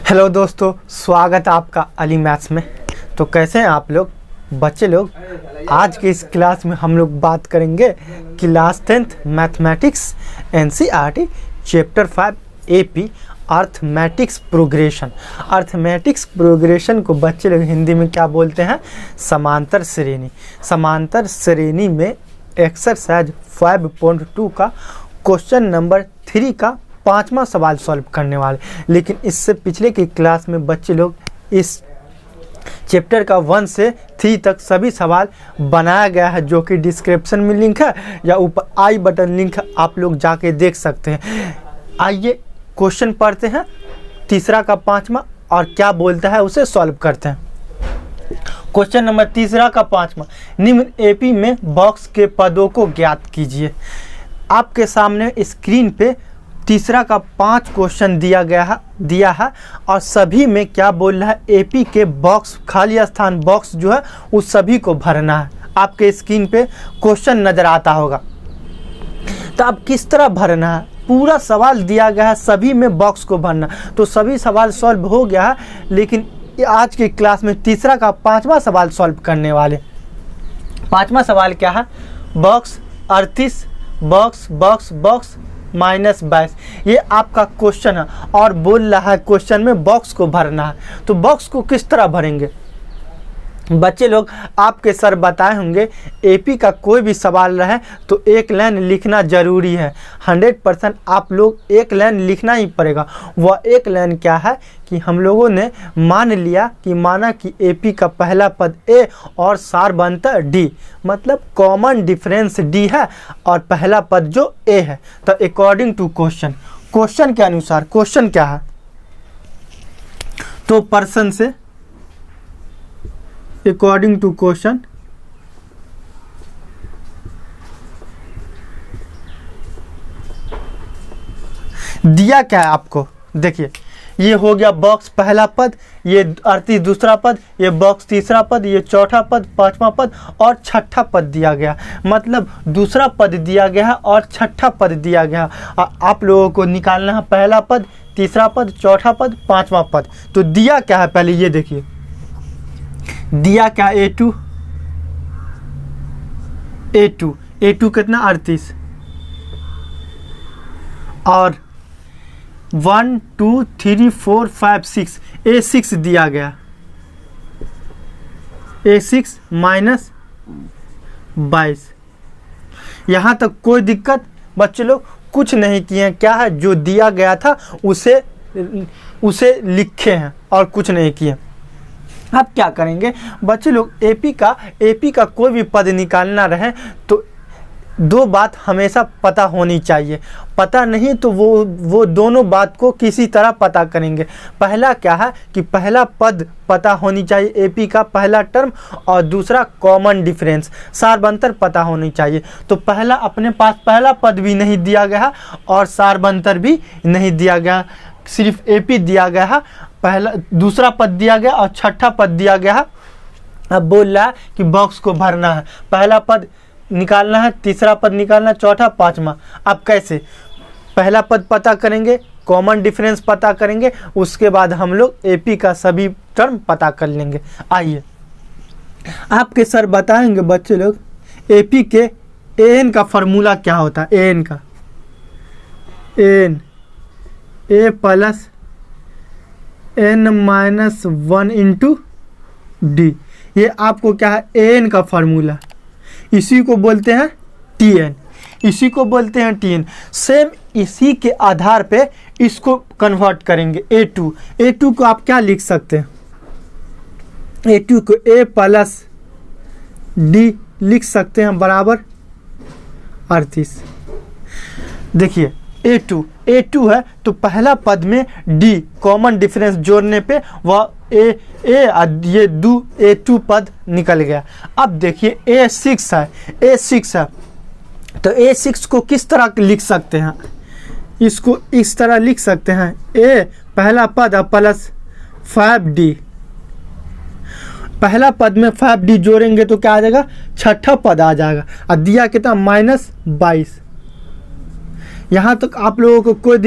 Hello दोस्तों, स्वागत है आपका अली मैथ्स में। तो कैसे हैं आप लोग बच्चे लोग। आज के इस क्लास में हम लोग बात करेंगे class 10th mathematics NCERT chapter 5 AP arithmetics progression. Arithmetics progression को बच्चे लोग हिंदी में क्या बोलते हैं? समांतर श्रेणी। समांतर श्रेणी में एक्सरसाइज 5.2 का क्वेश्चन नंबर 3 का 5वां सवाल सॉल्व करने वाले। लेकिन इससे पिछले की क्लास में बच्चे लोग इस चैप्टर का 1 से 3 तक सभी सवाल बनाया गया है, जो कि डिस्क्रिप्शन में लिंक है या ऊपर आई बटन लिंक है, आप लोग जाके देख सकते हैं। आइए क्वेश्चन पढ़ते हैं, तीसरा का 5वां, और क्या बोलता है उसे सॉल्व करते हैं। क्वेश्चन नंबर तीसरा का 5वां, निम्न एपी में बॉक्स के पदों को ज्ञात कीजिए। आपके सामने स्क्रीन पे तीसरा का 5 क्वेश्चन दिया है और सभी में क्या बोल रहा है? एपी के बॉक्स, खाली स्थान बॉक्स जो है उस सभी को भरना है। आपके स्क्रीन पे क्वेश्चन नज़र आता होगा। तो अब किस तरह भरना है? पूरा सवाल दिया गया है, सभी में बॉक्स को भरना। तो सभी सवाल सॉल्व हो गया है, लेकिन आज की क्लास में तीसरा का 5वां सवाल सॉल्व करने वाले। 5वां सवाल क्या है? बॉक्स 38 बॉक्स बॉक्स बॉक्स -22, ये आपका क्वेश्चन है और बोल रहा है क्वेश्चन में बॉक्स को भरना है। तो बॉक्स को किस तरह भरेंगे बच्चे लोग? आपके सर बताए होंगे एपी का कोई भी सवाल रहे तो एक लाइन लिखना जरूरी है। 100% आप लोग एक लाइन लिखना ही पड़ेगा। वह एक लाइन क्या है कि हम लोगों ने माना कि एपी का पहला पद ए और सारबंतर डी, मतलब कॉमन डिफरेंस डी है और पहला पद जो ए है। तो अकॉर्डिंग टू क्वेश्चन के अनुसार क्वेश्चन क्या है? तो पर्सन से अकॉर्डिंग टू क्वेश्चन दिया क्या है आपको? देखिए, ये हो गया बॉक्स पहला पद, ये 38 दूसरा पद, ये बॉक्स तीसरा पद, ये चौथा पद, 5वां पद और छठा पद दिया गया। मतलब दूसरा पद दिया गया है और छठा पद दिया गया। आप लोगों को निकालना है पहला पद, तीसरा पद, चौथा पद, 5वां पद। तो दिया क्या है पहले ये देखिए। दिया क्या? A2 कितना? 38 और 1 2 3 4 5 6 A6 दिया गया। A6 -22। यहाँ तक कोई दिक्कत बच्चे लोग कुछ नहीं किए। क्या है? जो दिया गया था उसे लिखे हैं और कुछ नहीं किए। अब क्या करेंगे बच्चे लोग? एपी का कोई भी पद निकालना रहे तो दो बात हमेशा पता होनी चाहिए। पता नहीं तो वो दोनों बात को किसी तरह पता करेंगे। पहला क्या है कि पहला पद पता होनी चाहिए, एपी का पहला टर्म, और दूसरा कॉमन डिफरेंस, सारबंतर पता होनी चाहिए। तो पहला अपने पास पहला पद भी नहीं दिया गया और सारबंतर भी नहीं दिया गया, सिर्फ एपी दिया गया है। पहला दूसरा पद दिया गया और छठा पद दिया गया है। अब बोल रहा है कि बॉक्स को भरना है, पहला पद निकालना है, तीसरा पद निकालना, चौथा, 5वां। अब कैसे? पहला पद पता करेंगे, कॉमन डिफरेंस पता करेंगे, उसके बाद हम लोग एपी का सभी टर्म पता कर लेंगे। आइए आपके सर बताएंगे बच्चे लोग एपी के एन का फॉर्मूला क्या होता है। एन का ए प्लस n-1 इंटू डी, ये आपको क्या है? एन का फार्मूला। इसी को बोलते हैं टीएन। सेम इसी के आधार पे इसको कन्वर्ट करेंगे। A2 को आप क्या लिख सकते हैं? A2 को A प्लस डी लिख सकते हैं बराबर 38। देखिए A2 है तो पहला पद में D कॉमन डिफरेंस जोड़ने पे वह ये A2 पद निकल गया। अब देखिए A6 है तो A6 को किस तरह लिख सकते हैं? इसको इस तरह लिख सकते हैं, A पहला पद प्लस 5D। पहला पद में 5D जोड़ेंगे तो क्या आ जाएगा? छठा पद आ जाएगा। और दिया कितना? -22। यहाँ तक आप लोगों को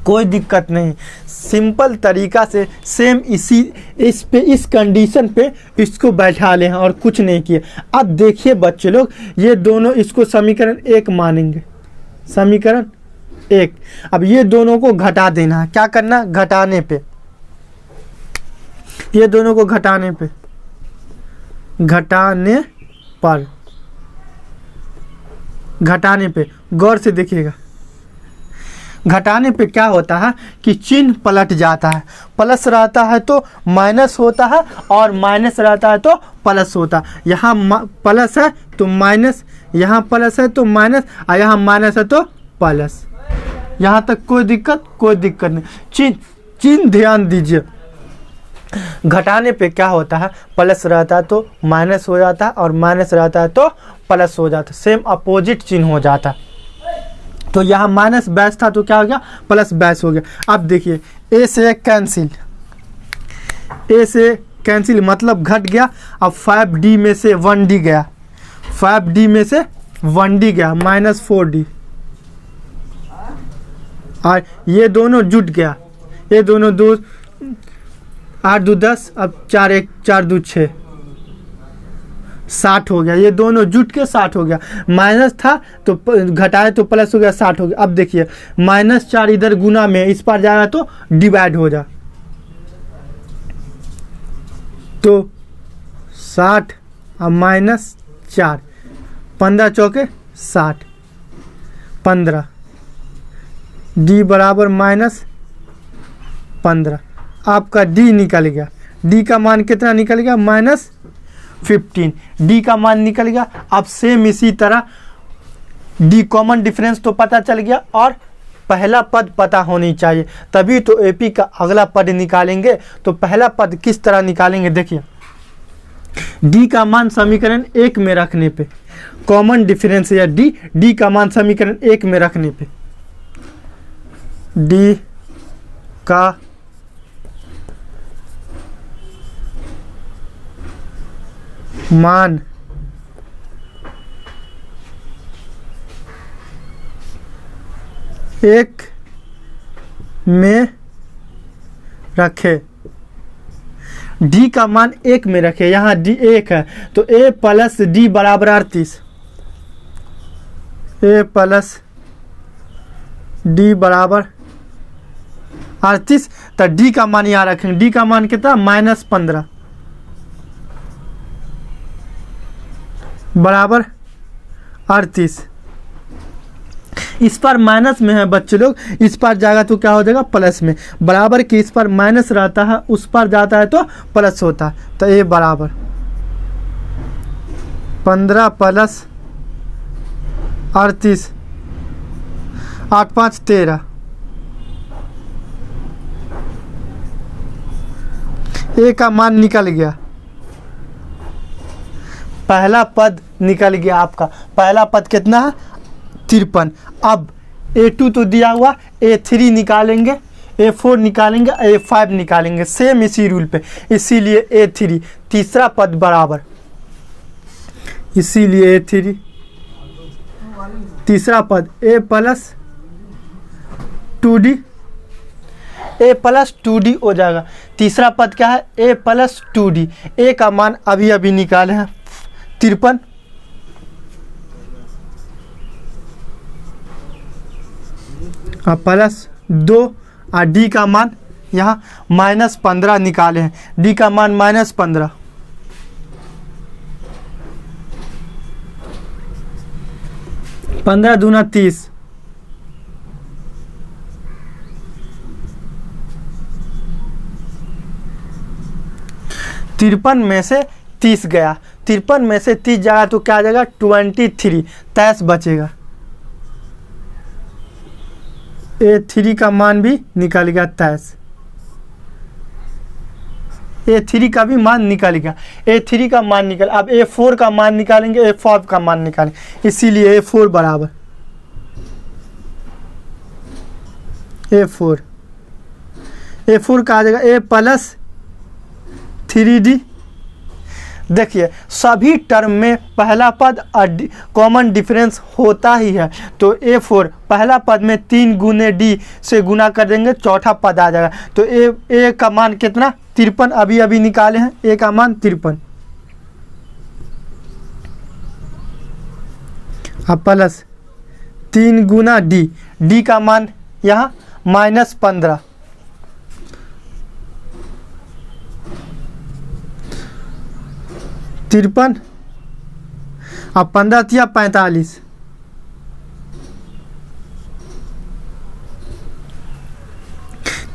कोई दिक्कत नहीं, सिंपल तरीका से सेम इस कंडीशन पे इसको बैठा ले हैं और कुछ नहीं किए। अब देखिए बच्चे लोग, ये दोनों इसको समीकरण 1 मानेंगे, समीकरण 1। अब ये दोनों को घटा देना है, क्या करना, घटाने पे, ये दोनों को घटाने पे, घटाने पे गौर से देखिएगा। घटाने पे क्या होता है कि चिन्ह पलट जाता है, प्लस रहता है तो माइनस होता है और माइनस रहता है तो प्लस होता है। यहाँ प्लस है तो माइनस, यहाँ प्लस है तो माइनस, और यहाँ माइनस है तो प्लस। यहाँ तक कोई दिक्कत नहीं। चिन्ह ध्यान दीजिए, घटाने पे क्या होता है, प्लस रहता है तो माइनस हो जाता है और माइनस रहता है तो प्लस हो जाता है, सेम अपोजिट चिन्ह हो जाता है। तो यहाँ माइनस बैस था तो क्या हो गया, प्लस बैस हो गया। अब देखिए ए से कैंसिल मतलब घट गया। अब 5D में से 1D गया, 5D में से 1D गया, -4D, और ये दोनों जुट गया, ये दोनों 2 8 2 10, अब 4 1 4 2 6 60 हो गया, ये दोनों जुट के 60 हो गया। माइनस था तो घटाए तो प्लस हो गया, 60 हो गया। अब देखिए -4 इधर गुना में, इस पर जाएगा तो डिवाइड हो जा, तो 60 और -4, 15 चौके 60, 15, D बराबर -15। आपका D निकल गया, D का मान कितना निकल गया, -15, D का मान निकल गया। अब सेम इसी तरह D कॉमन डिफरेंस तो पता चल गया और पहला पद पता होनी चाहिए, तभी तो AP का अगला पद निकालेंगे। तो पहला पद किस तरह निकालेंगे, देखिए D का मान समीकरण 1 में रखने पे, कॉमन डिफरेंस या D का मान समीकरण 1 में रखने पे, D का मान एक में रखे, D का मान 1 में रखे। यहाँ D 1 है तो A प्लस D बराबर 38, A प्लस D बराबर 38। तो D का मान यहाँ रखेंगे, D का मान कितना, -15 बराबर 38। इस पर माइनस में है बच्चे लोग, इस पर जाएगा तो क्या हो जाएगा, प्लस में। बराबर कि इस पर माइनस रहता है, उस पर जाता है तो प्लस होता है। तो ये बराबर 15 प्लस 38, 8 5 13, ए का मान निकल गया, पहला पद निकल गया आपका। पहला पद कितना है, 53। अब A2 तो दिया हुआ, A3 निकालेंगे, A4 निकालेंगे, A5 निकालेंगे, सेम इसी रूल पे। इसीलिए A3 तीसरा पद बराबर, इसीलिए A3 तीसरा पद A plus 2D, A plus 2D हो जाएगा। तीसरा पद क्या है, A प्लस 2D। A का मान अभी अभी निकाले हैं 53, और प्लस 2, और D का मान यहाँ -15 निकाले हैं, D का मान -15। पंद्रह दूना 30, तिरपन में से 30 गया, 53 में से 30 जाएगा तो क्या आ जाएगा, 23, 23 बचेगा। A3 का मान भी निकल गया 23, A3 का भी मान निकल गया, A3 का मान निकल। अब A4 का मान निकालेंगे, A5 का मान निकालेंगे, इसीलिए A4 बराबर A4 का आ जाएगा A प्लस 3D, देखिए सभी टर्म में पहला पद कॉमन डिफरेंस होता ही है। तो A4 पहला पद में 3 गुने D से गुना कर देंगे, चौथा पद आ जाएगा। तो A का मान कितना 53 अभी अभी निकाले हैं, A का मान 53 अब प्लस 3 गुना D का मान यहाँ -15 53 अब 15 तिया 45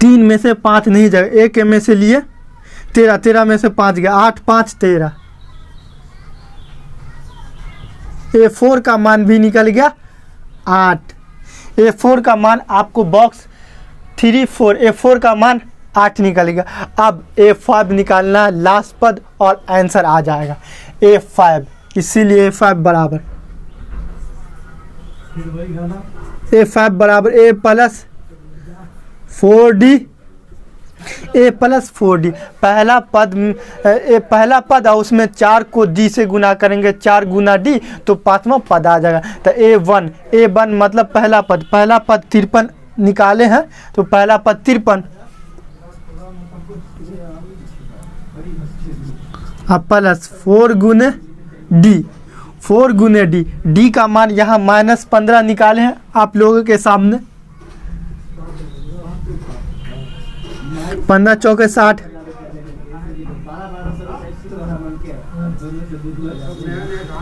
3 में से 5 नहीं जाएगा, 1 में से लिए 13, 13 में से 5 गया, 8 5 13। A4 का मान भी निकल गया 8। A4 का मान आपको बॉक्स 34 A4 का मान 8 निकल गया। अब A5 निकालना लास्ट पद और आंसर आ जाएगा A5, इसीलिए A5 बराबर A plus 4D A plus 4D पहला पद और उसमें 4 को D से गुना करेंगे, 4 गुना D तो 5वां पद आ जाएगा। तो A1 मतलब पहला पद 53 निकाले हैं, तो पहला पद 53 अब प्लस 4 गुने D का मान यहाँ -15 निकाले हैं आप लोगों के सामने। 15 चौके 60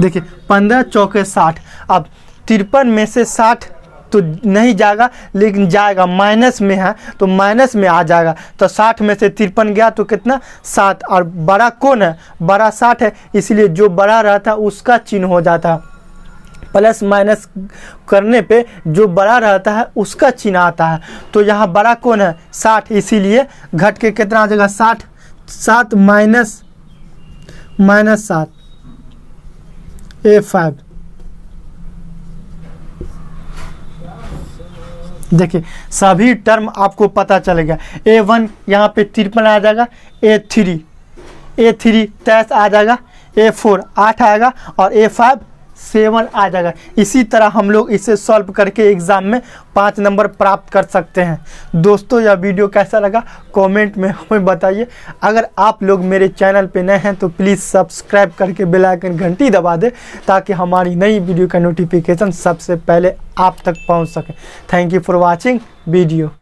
देखिए 15 चौके 60। अब 53 में से 60 तो नहीं जाएगा, लेकिन जाएगा माइनस में है तो माइनस में आ जाएगा। तो 60 में से 53 गया तो कितना 7, और बड़ा कौन है, बड़ा 60 है, इसलिए जो बड़ा रहता उसका चिन्ह हो जाता। प्लस माइनस करने पे जो बड़ा रहता है उसका चिन्ह आता है। तो यहाँ बड़ा कौन है 60, इसीलिए घट के कितना आ जाएगा 60, 7 माइनस 7 A5। देखिए सभी टर्म आपको पता चलेगा। A1 यहाँ पे 53 आ जाएगा, A3 23 आ जाएगा, A4 8 आएगा और A5 7 आ जाएगा। इसी तरह हम लोग इसे सॉल्व करके एग्ज़ाम में 5 नंबर प्राप्त कर सकते हैं। दोस्तों यह वीडियो कैसा लगा कमेंट में हमें बताइए। अगर आप लोग मेरे चैनल पे नए हैं तो प्लीज़ सब्सक्राइब करके बेल आइकन घंटी दबा दें, ताकि हमारी नई वीडियो का नोटिफिकेशन सबसे पहले आप तक पहुंच सके। Thank you for watching video.